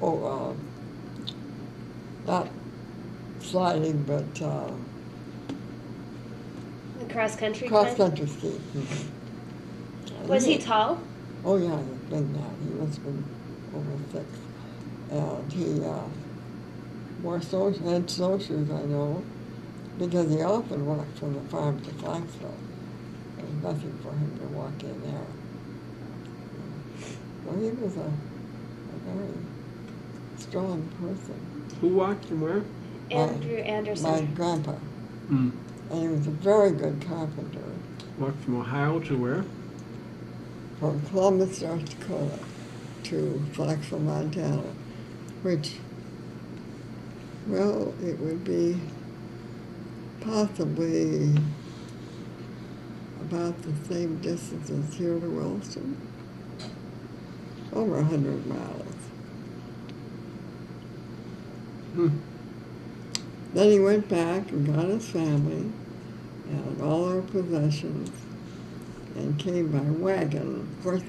oh, not sliding, but The cross-country kind? cross-country skiing. Was he tall? Oh, yeah, he's big now. He must have been over 6. And he wore had snowshoes, I know, because he often walked from the farm to Clarksville. There was nothing for him to walk in there. Well, he was a very strong person. Who walked from where? Andrew Anderson. My grandpa. Mm. And he was a very good carpenter. Walked from Ohio to where? From Columbus, North Dakota to Clarksville, Montana, which, well, it would be possibly about the same distance as here to Wilson. Over 100 miles. Hmm. Then he went back and got his family and all our possessions and came by wagon, horse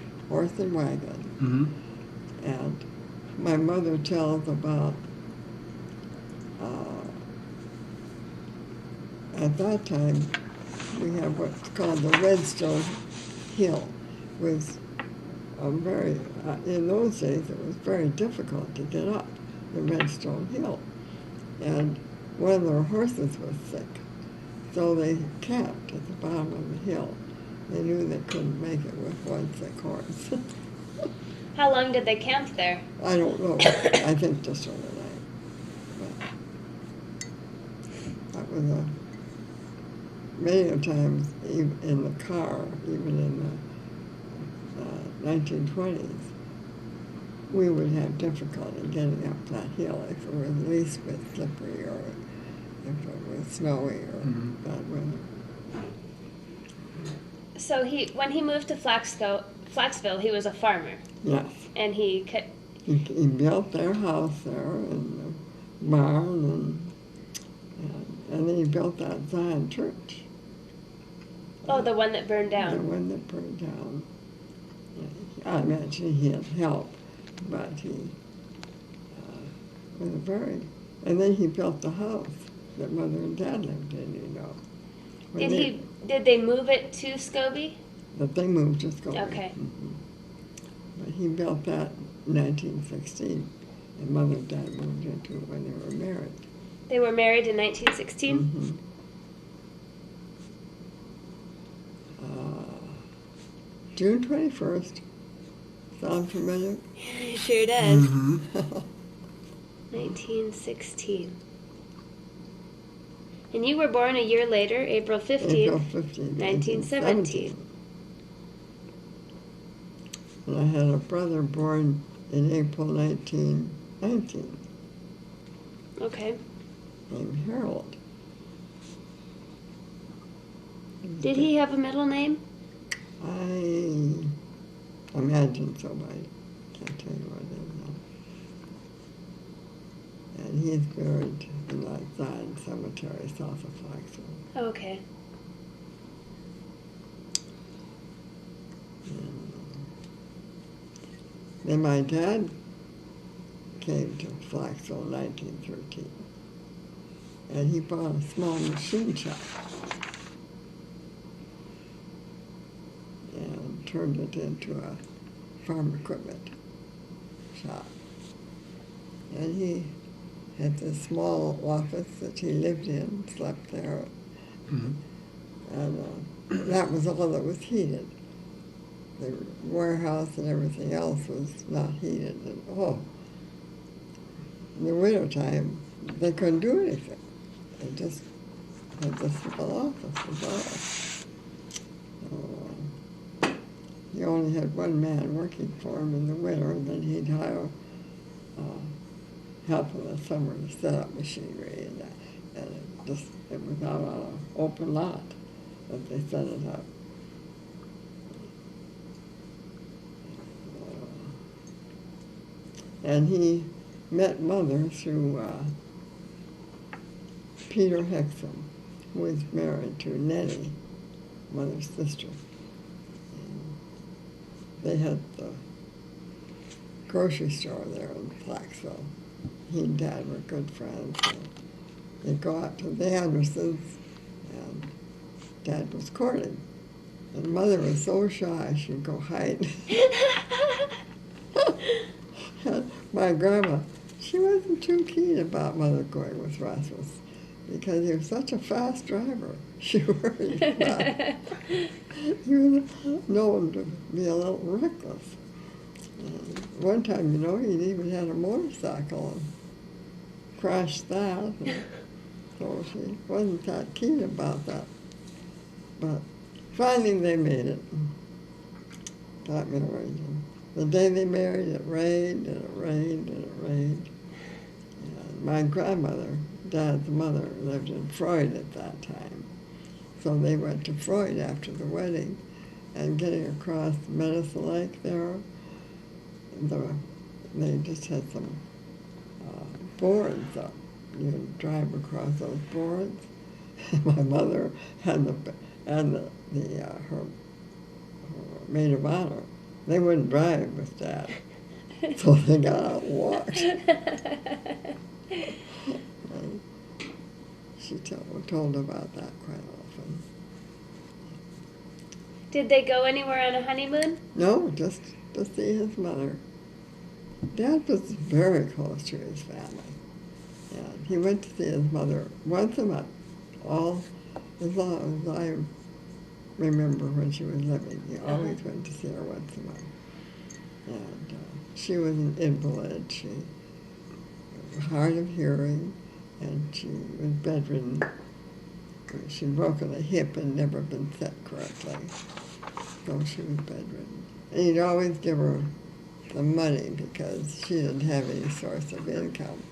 and wagon. Mm-hmm. And my mother tells about, at that time, we have what's called the Redstone Hill. It was in those days, it was very difficult to get up the Redstone Hill. And one of their horses was sick, so they camped at the bottom of the hill. They knew they couldn't make it with one sick horse. How long did they camp there? I don't know. I think just overnight. But that was many a times in the car, even in the 1920s, we would have difficulty getting up that hill if it was at least a bit slippery or if it was snowy or bad weather. So when he moved to Flaxville, he was a farmer. Yes. And he built their house there and the barn and then he built that Zion church. Oh, the one that burned down. The one that burned down. I imagine he had help, but he was and then he built the house that Mother and Dad lived in, you know. Did they move it to Scobie? But they moved to Scobie. Okay. Mm-hmm. But he built that in 1916, and Mother and Dad moved into it when they were married. They were married in 1916? Mm-hmm. June 21st. Sound familiar? Yeah, it sure does. Mm-hmm. 1916. And you were born a year later, April 15th, April 15th, 1917. And I had a brother born in April 1919. Okay. Named Harold. Did he have a middle name? I imagine so, but I can't tell you what it is now. And he's buried in that Zion Cemetery south of Flaxville. Oh, okay. Then my dad came to Flaxville in 1913, and he bought a small machine shop and turned it into a farm equipment shop. And he had this small office that he lived in, slept there, Mm-hmm. and that was all that was heated. The warehouse and everything else was not heated at all. In the wintertime, they couldn't do anything. They just had this little office was all. So, he only had one man working for him in the winter, and then he'd hire help in the summer to set up machinery, and it was out on an open lot that they set it up. And he met Mother through Peter Hexum, who was married to Nettie, Mother's sister. And they had the grocery store there in Clarksville. He and Dad were good friends. And they'd go out to the Andersons, and Dad was courting. And Mother was so shy she'd go hide. My grandma, she wasn't too keen about Mother going with Rasmus because he was such a fast driver. She worried about him. He was known to be a little reckless. And one time, he'd even had a motorcycle and crashed that. And so she wasn't that keen about that. But finally they made it. Got married. And the day they married, it rained and it rained and it rained. And my grandmother, Dad's mother, lived in Freud at that time. So they went to Freud after the wedding, and getting across Medicine Lake there, they just had some boards up. You'd drive across those boards. My mother and her maid of honor, they wouldn't drive with Dad, so they got out and walked. And she told about that quite often. Did they go anywhere on a honeymoon? No, just to see his mother. Dad was very close to his family. And he went to see his mother once a month, as long as I remember when she was living. He always went to see her once a month. And she was an invalid. She was hard of hearing, and she was bedridden. She'd broken a hip and never been set correctly, so she was bedridden. And he'd always give her the money because she didn't have any source of income.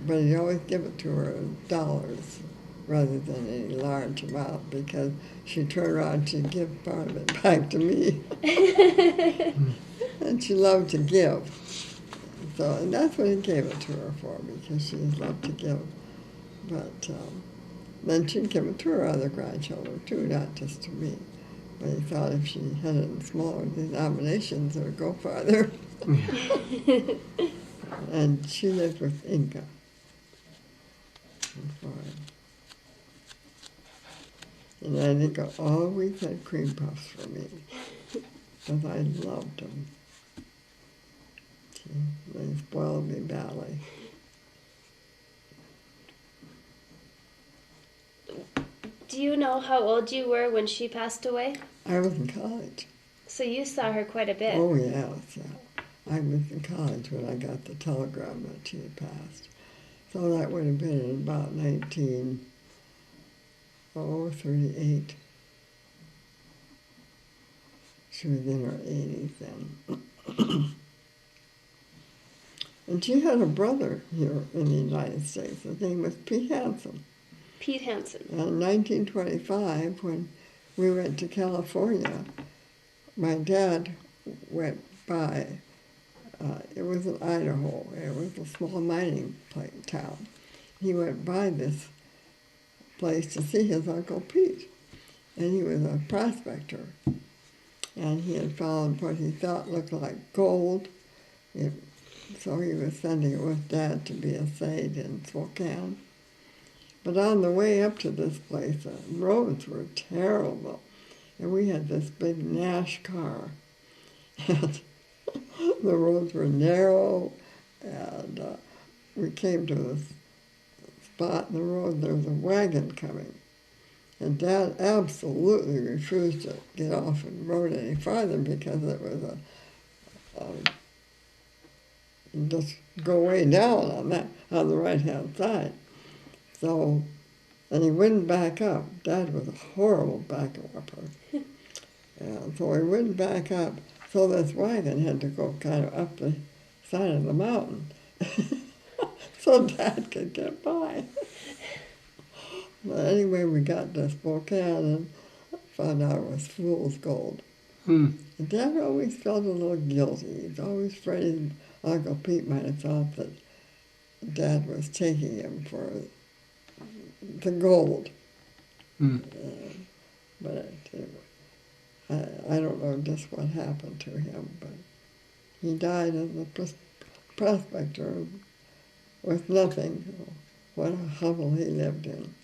But he'd always give it to her in dollars rather than any large amount because she'd turn around and she'd give part of it back to me. And she loved to give. And that's what he gave it to her for, because she loved to give. But then she'd give it to her other grandchildren too, not just to me. But he thought if she had it in smaller denominations, it would go farther. And she lived with Inca in Florida. And Inca always had cream puffs for me, because I loved them. They spoiled me badly. Do you know how old you were when she passed away? I was in college. So you saw her quite a bit. Oh, yes, yeah. I was in college when I got the telegram that she had passed. So that would have been in about 1938. She was in her 80s then. And she had a brother here in the United States. His name was Pete Hansen. Pete Hansen. And in 1925, when we went to California, my dad went by. It was in Idaho. It was a small mining town. He went by this place to see his Uncle Pete. And he was a prospector. And he had found what he thought looked like gold. So he was sending it with Dad to be assayed in Spokane. But on the way up to this place, the roads were terrible. And we had this big Nash car. And the roads were narrow, and we came to this spot in the road. There was a wagon coming. And Dad absolutely refused to get off and rode any farther because it was just go way down on the right-hand side. So, and he wouldn't back up. Dad was a horrible back-upper. And so he wouldn't back up. So this wagon had to go kind of up the side of the mountain so Dad could get by. But anyway, we got to Spokane and found out it was fool's gold. And Dad always felt a little guilty. He was always afraid Uncle Pete might have thought that Dad was taking him for the gold. But I don't know just what happened to him, but he died of the prospector with nothing. What a hovel he lived in.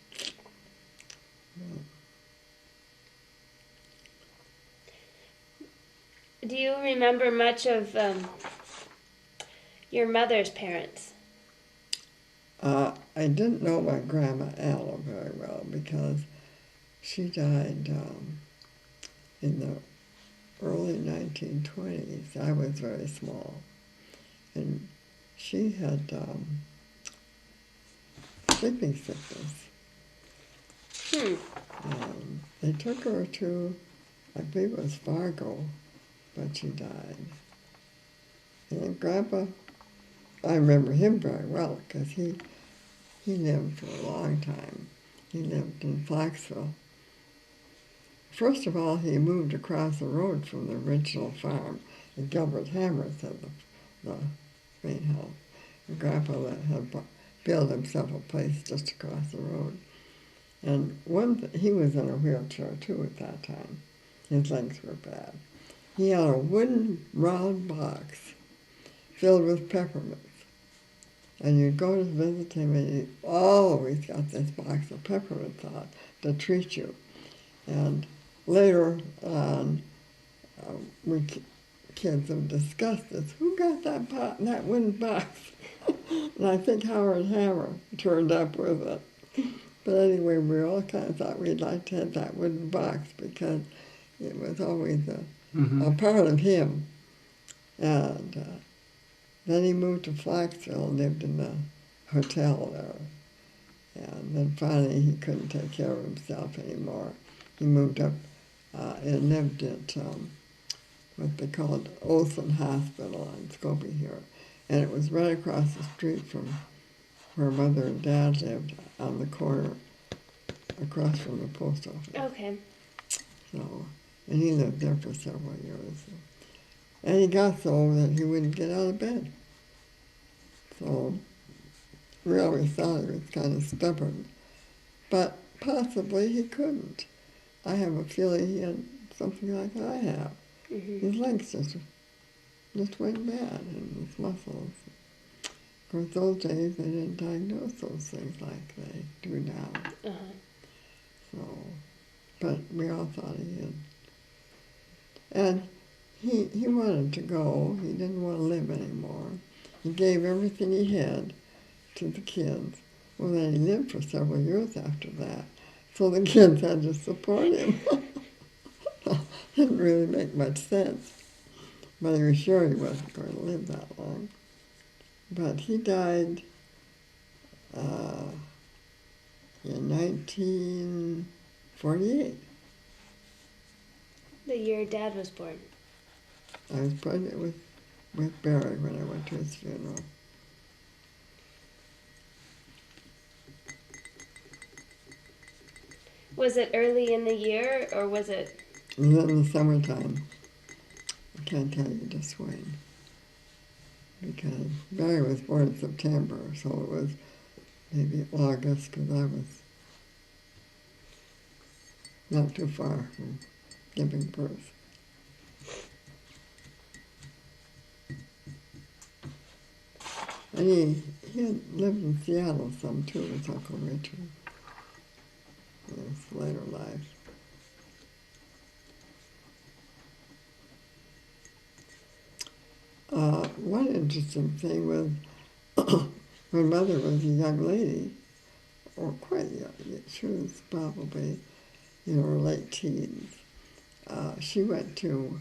Do you remember much of your mother's parents? I didn't know my grandma Ella very well because she died in the early 1920s. I was very small. And she had sleeping sickness. And they took her to, I believe it was Fargo, but she died. And then Grandpa, I remember him very well because he lived for a long time. He lived in Flaxville. First of all, he moved across the road from the original farm, and Gilbert Hammers had the main house. And Grandpa had built himself a place just across the road. And he was in a wheelchair too at that time. His legs were bad. He had a wooden round box filled with peppermints. And you'd go to visit him and he always got this box of peppermints out to treat you. And later on, we kids have discussed this. Who got that wooden box? And I think Howard Hammer turned up with it. But anyway, we all kind of thought we'd like to have that wooden box because it was always a part of him. And then he moved to Flaxville and lived in the hotel there. And then finally he couldn't take care of himself anymore. He moved up and lived at what they called Olson Hospital in Skokie here. And it was right across the street from where Mother and Dad lived, on the corner across from the post office. Okay. So, and he lived there for several years. And he got so that he wouldn't get out of bed. So we always thought he was kind of stubborn. But possibly he couldn't. I have a feeling he had something like I have. His legs just went bad, and his muscles. Of course, those days they didn't diagnose those things like they do now. So, but we all thought he had. And he wanted to go. He didn't want to live anymore. He gave everything he had to the kids. Well, then he lived for several years after that. So the kids had to support him. Didn't really make much sense. But he was sure he wasn't going to live that long. But he died in 1948. The year Dad was born. I was pregnant with Barry when I went to his funeral. Was it early in the year, or was it? It was in the summertime. I can't tell you just when. Because Barry was born in September, so it was maybe August, because I was not too far from giving birth. And he had lived in Seattle some too with Uncle Richard in his later life. One interesting thing was when Mother was a young lady, or quite young, she was probably in her late teens, she went to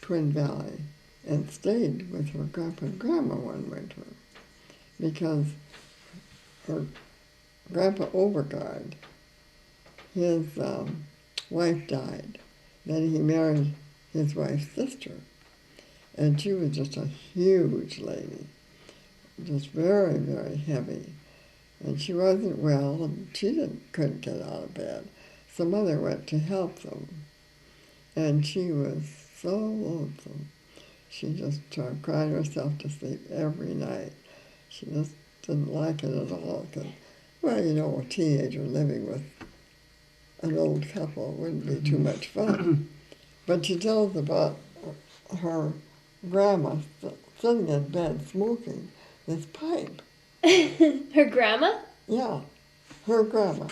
Twin Valley and stayed with her grandpa and grandma one winter because her grandpa Overgaard, his wife died. Then he married his wife's sister. And she was just a huge lady, just very, very heavy. And she wasn't well, and she couldn't get out of bed. So Mother went to help them. And she was so lonesome. She just cried herself to sleep every night. She just didn't like it at all. Cause, well, you know, a teenager living with an old couple wouldn't be too much fun. But she tells about her grandma sitting in bed smoking this pipe. Her grandma? Yeah, her grandma.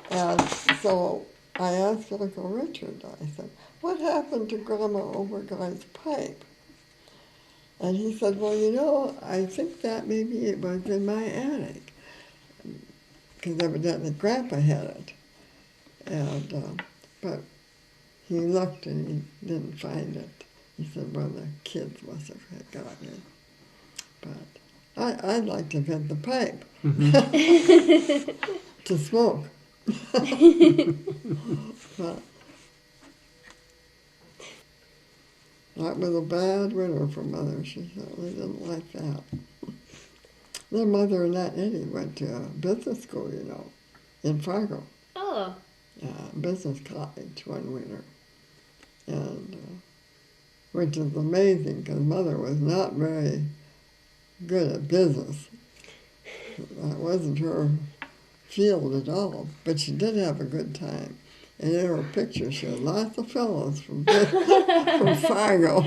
And so I asked Uncle Richard, I said, what happened to Grandma Overguy's pipe? And he said, well, you know, I think that maybe it was in my attic. Because evidently Grandpa had it. And, but he looked and he didn't find it. He said, well, the kids must have gotten it. But I'd like to fit the pipe to smoke. But that was a bad winter for Mother. She certainly didn't like that. Their mother and Aunt Eddie went to business school, you know, in Fargo. Oh. Business college one winter. And which is amazing because Mother was not very good at business. That wasn't her field at all, but she did have a good time. And in her picture, she had lots of fellows from Fargo.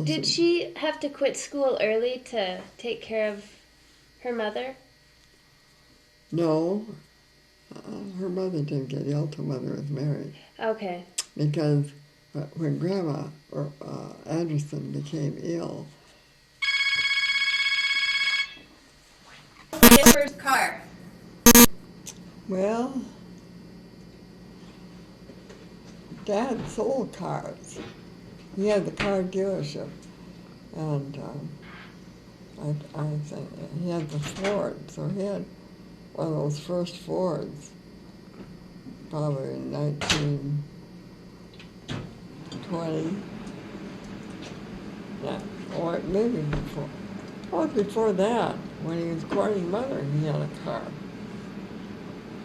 Did she have to quit school early to take care of her mother? No, her mother didn't get ill till Mother was married. Okay. Because when Grandma Anderson became ill, Your first car. well, Dad sold cars. He had the car dealership, and I think he had the Ford, so he had one of those first Fords, probably in 1920. Yeah, or maybe before. Well, before that, when he was courting Mother, he had a car.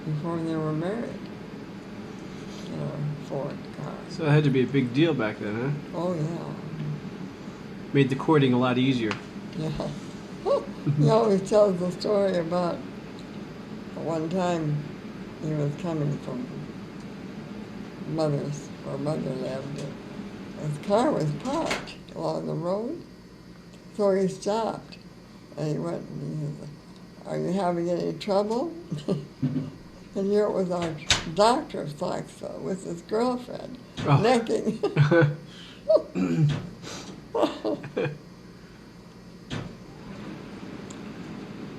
Before they were married. You know, Ford car. So it had to be a big deal back then, huh? Oh, yeah. Made the courting a lot easier. Yeah. He always tells the story about one time he was coming from Mother's, where Mother lived. His car was parked along the road, so he stopped. And he went and he said, are you having any trouble? And here it was our Dr. Flaxo with his girlfriend, necking.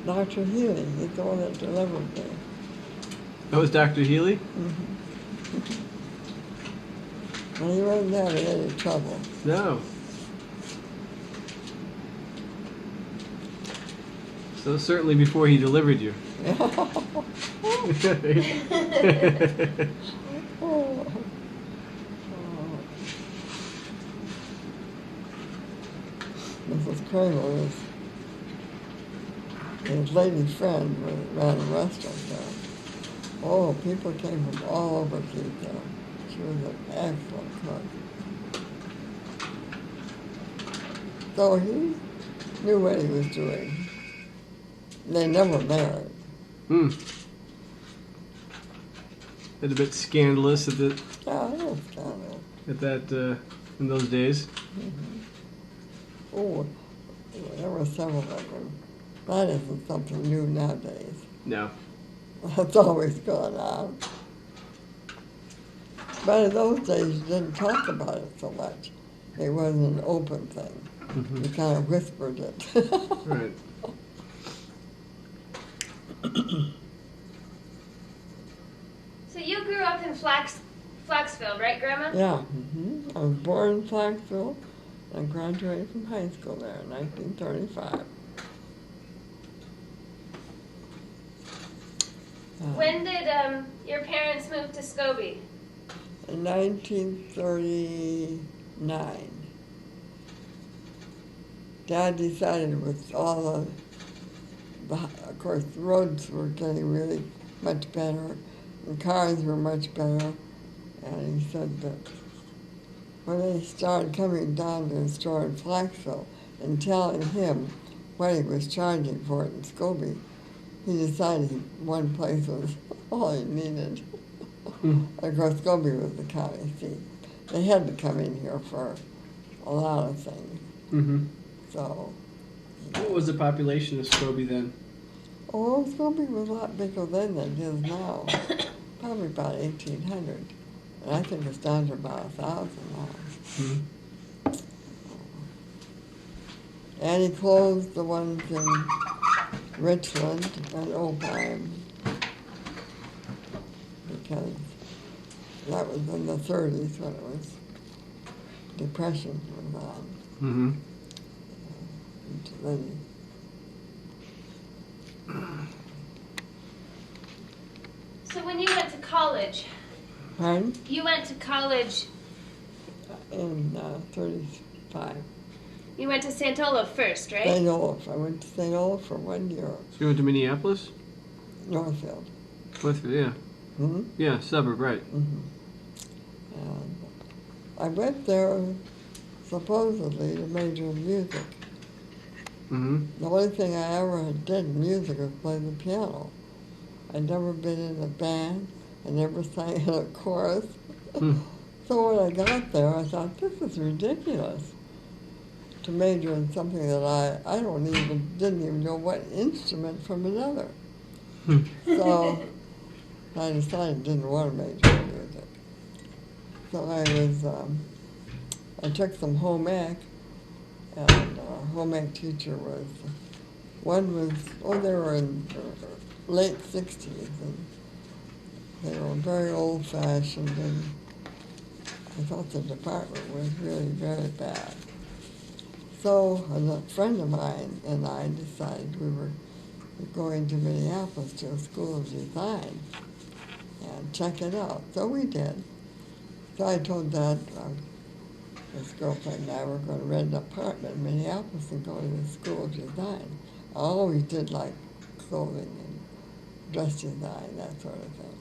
Dr. Healy, he's the one that delivered me. That was Dr. Healy? Mm-hmm. And he wasn't having any trouble. No. So certainly before he delivered you. Mrs. Kramer was his lady friend, ran a restaurant there. Oh, people came from all over to eat there. She was an excellent cook. So he knew what he was doing. They never married. Hmm. It's a bit scandalous at the Yeah, it was scandalous. at that in those days. Mm-hmm. Oh, there were several of them. That isn't something new nowadays. No. That's always gone on. But in those days, you didn't talk about it so much. It wasn't an open thing. Mm-hmm. You kind of whispered it. Right. So you grew up in Flaxville, right, Grandma? Yeah. Mm-hmm. I was born in Flaxville and graduated from high school there in 1935. When did your parents move to Scobie? In 1939. Dad decided with all of course, the roads were getting really much better, and cars were much better, and he said that when they started coming down to the store in Flaxville and telling him what he was charging for it in Scobie, he decided one place was all he needed. Of course, Scobie was the county seat. They had to come in here for a lot of things. Mm-hmm. So, What was the population of Scobie then? oh, Scobie was a lot bigger then than it is now. Probably about 1,800. And I think it's down to about 1,000 now. Mm-hmm. And he closed the ones in Richland and Opine because that was in the 30s when it was, Depression was on. Mm-hmm. And So when you went to college, pardon? you went to college, In 35. you went to St. Olaf first, right? St. Olaf. I went to St. Olaf for 1 year. So you went to Minneapolis? Northfield. Westfield, yeah. Mm-hmm. Yeah, suburb, right. Mm-hmm. And I went there supposedly to major in music. Mm-hmm. The only thing I ever did in music was play the piano. I'd never been in a band. I never sang in a chorus. Hmm. So when I got there, I thought, this is ridiculous. To major in something that I didn't even know what instrument from another. Hmm. So I decided I didn't want to major in music. So I took some home ec, and our home ec teacher they were in late 60s, and they were very old-fashioned, and I thought the department was really very bad. So a friend of mine and I decided we were going to Minneapolis to a school of design and check it out. So we did. So I told Dad, his girlfriend and I were going to rent an apartment in Minneapolis and go to the school of design. I always did like clothing and dress design, that sort of thing.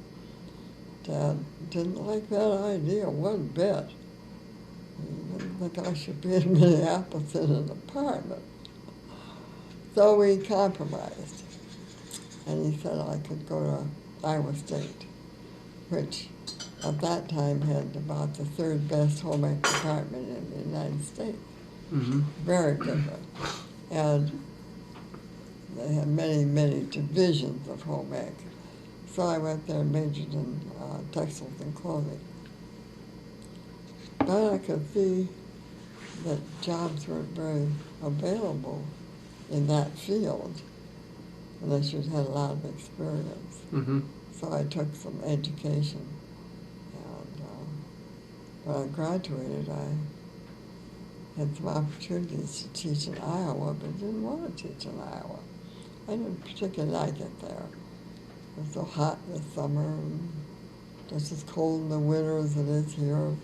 Dad didn't like that idea one bit. He didn't think I should be in Minneapolis in an apartment. So we compromised. And he said I could go to Iowa State, which at that time had about the third best home ec department in the United States. Mm-hmm. Very good one. And they had many, many divisions of home ec. So I went there and majored in textiles and clothing. But I could see that jobs weren't very available in that field unless you'd had a lot of experience. Mm-hmm. So I took some education. And when I graduated, I had some opportunities to teach in Iowa, but didn't want to teach in Iowa. I didn't particularly like it there. It was so hot in the summer and just as cold in the winter as it is here.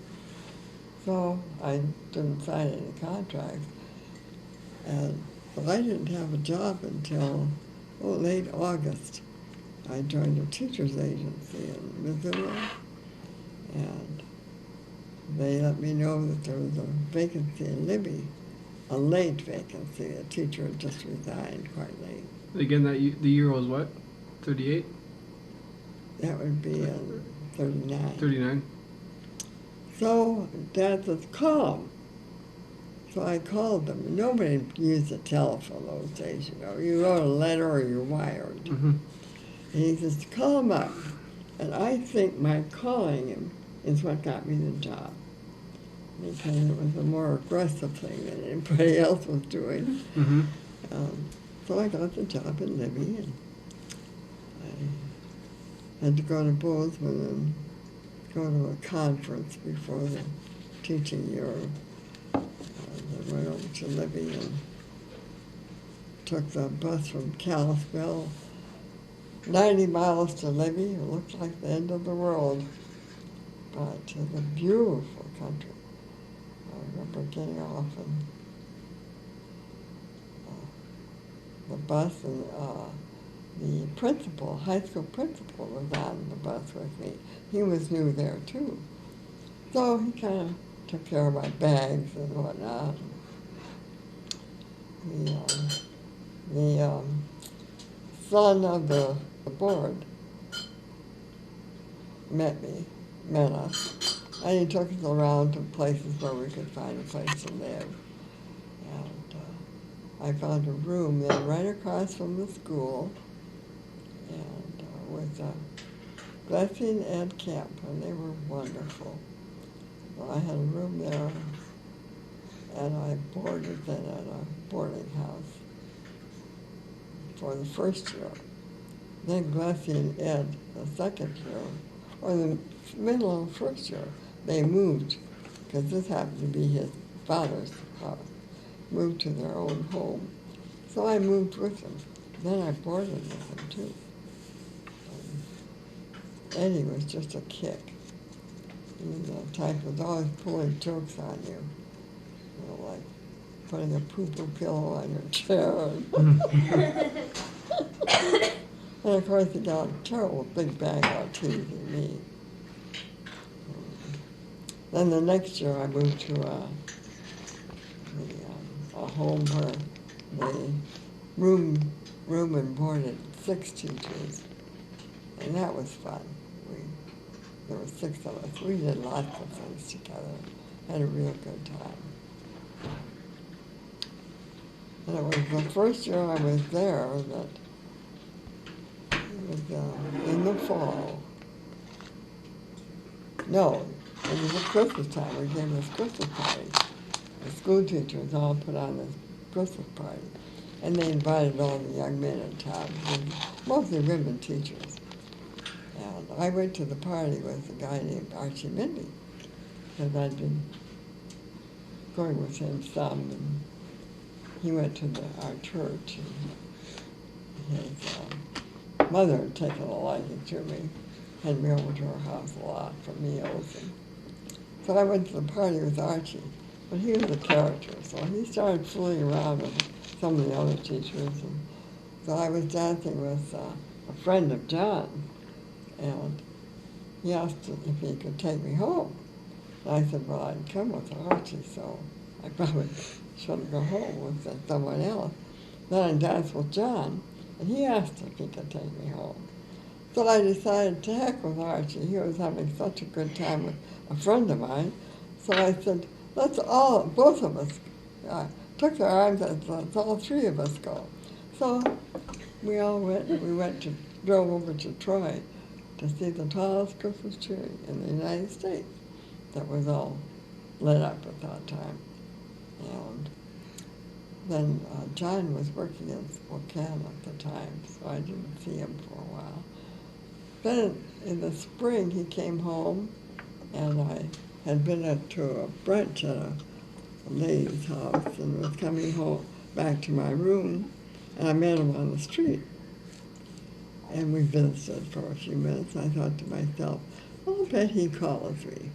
So I didn't sign any contracts. But I didn't have a job until late August. I joined a teacher's agency in Missouri, and they let me know that there was a vacancy in Libby, a late vacancy. A teacher had just resigned quite late. Again, the year was what? 38? That would be in 39. 39? So Dad says, call 'em. So I called them. Nobody used the telephone those days, you know. You wrote a letter or you wired. Mm-hmm. And he says, call him up. And I think my calling him is what got me the job. Because it was a more aggressive thing than anybody else was doing. Mm-hmm. So I got the job in Libby, and I had to go to Bozeman and go to a conference before the teaching year. I went over to Libby and took the bus from Kalispell, 90 miles to Libby. It looked like the end of the world, but it's a beautiful country. I remember getting off and the bus, and the principal, high school principal, was on the bus with me. He was new there too. So he kind of took care of my bags and whatnot. The son of the board met us. And he took us around to places where we could find a place to live. And I found a room there right across from the school, and with Gussie and Ed Kemp, and they were wonderful. Well, I had a room there, and I boarded then at a boarding house for the first year. Then Gussie and Ed, the second year, or the middle of the first year, they moved, because this happened to be his father's house, moved to their own home. So I moved with them. Then I boarded with them, too. Eddie was just a kick. He was the type that was always pulling jokes on you. You know, like putting a poo-poo pillow on your chair. And of course, he got a terrible big bag out teasing me. Then the next year, I moved to a home where they room and boarded 6 teachers, and that was fun. There were 6 of us. We did lots of things together. Had a real good time. And it was the first year I was there that it was in the fall. No, it was a Christmas time. We gave this Christmas party. The school teachers all put on this Christmas party. And they invited all the young men in town, mostly women teachers. And I went to the party with a guy named Archie Mindy, because I'd been going with him some, and he went to our church, and his mother had taken a liking to me, had me over to her house a lot for meals. And so I went to the party with Archie, but he was a character, so he started fooling around with some of the other teachers. And so I was dancing with a friend of John, and he asked if he could take me home. And I said, well, I'd come with Archie, so I probably shouldn't go home with someone else. Then I danced with John, and he asked if he could take me home. So I decided to heck with Archie. He was having such a good time with a friend of mine. So I said, let's both of us, took their arms and let's all 3 of us go. So we all went, drove over to Troy to see the tallest Christmas tree in the United States that was all lit up at that time. And then John was working in Spokane at the time, so I didn't see him for a while. Then in the spring he came home, and I had been to a brunch at a lady's house and was coming home back to my room, and I met him on the street. And we visited for a few minutes. I thought to myself, I'll bet he calls me.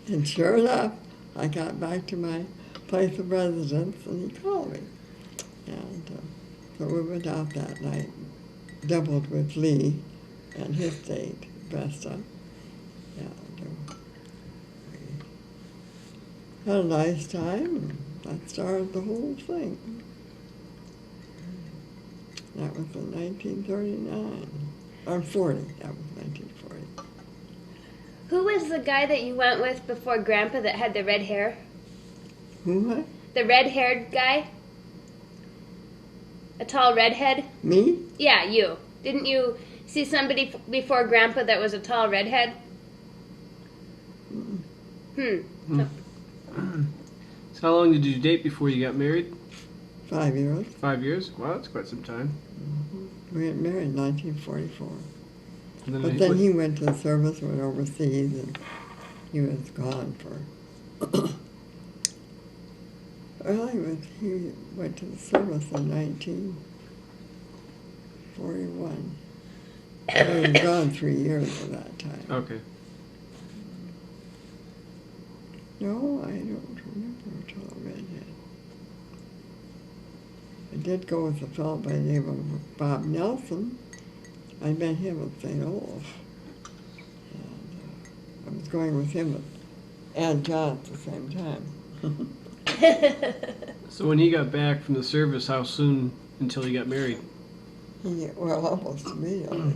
And sure enough, I got back to my place of residence, and he called me. And so we went out that night, doubled with Lee and his date, Vesta. And we had a nice time, and that started the whole thing. That was in 1939, or 40, that was 1940. Who was the guy that you went with before Grandpa that had the red hair? Who, what? The red-haired guy? A tall redhead? Me? Yeah, you. Didn't you see somebody before Grandpa that was a tall redhead? So how long did you date before you got married? 5 years. 5 years? Wow, that's quite some time. We got married in 1944. And But then he went to the service, went overseas, and he was gone for... Well, he went to the service in 1941. He was gone 3 years at that time. Okay. No, I don't remember a tall redhead. I did go with a fellow by the name of Bob Nelson. I met him at St. Olaf. And I was going with him and John at the same time. So when he got back from the service, how soon until he got married? Well, almost immediately.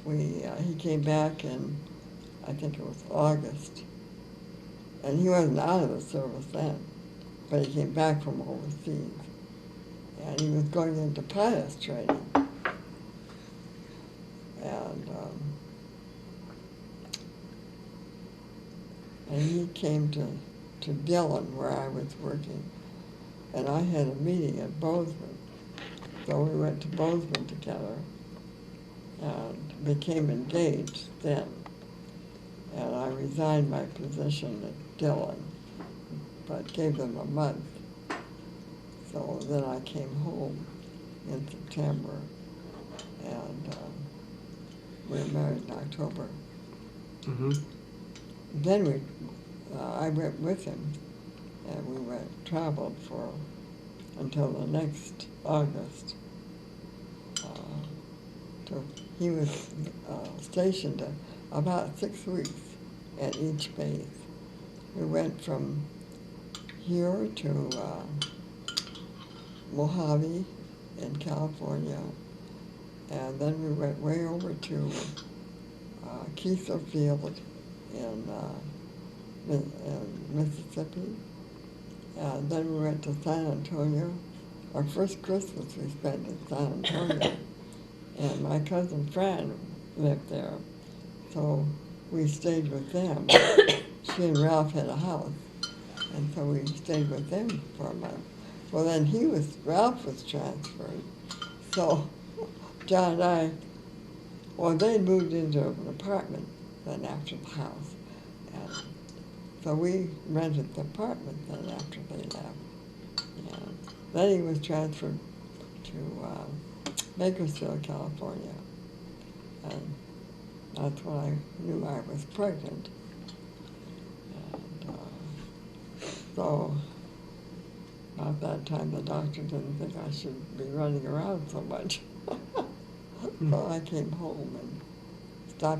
he came back in, I think it was August, and he wasn't out of the service then, but he came back from overseas, and he was going into pilot training, and he came to Dillon, where I was working, and I had a meeting at Bozeman, so we went to Bozeman together, and became engaged then. And I resigned my position at Dillon, but gave them a month. So then I came home in September, and we were married in October. Mm-hmm. Then I went with him, and we traveled until the next August. He was stationed about 6 weeks at each base. We went from here to Mojave in California, and then we went way over to Keeler Field in Mississippi, and then we went to San Antonio. Our first Christmas we spent in San Antonio, and my cousin Fran lived there, so we stayed with them. She and Ralph had a house, and so we stayed with them for a month. Well, then Ralph was transferred, so John and they moved into an apartment then after the house, and so we rented the apartment then after they left. And then he was transferred to Bakersfield, California, and that's when I knew I was pregnant. And so about that time the doctor didn't think I should be running around so much. So I came home and stopped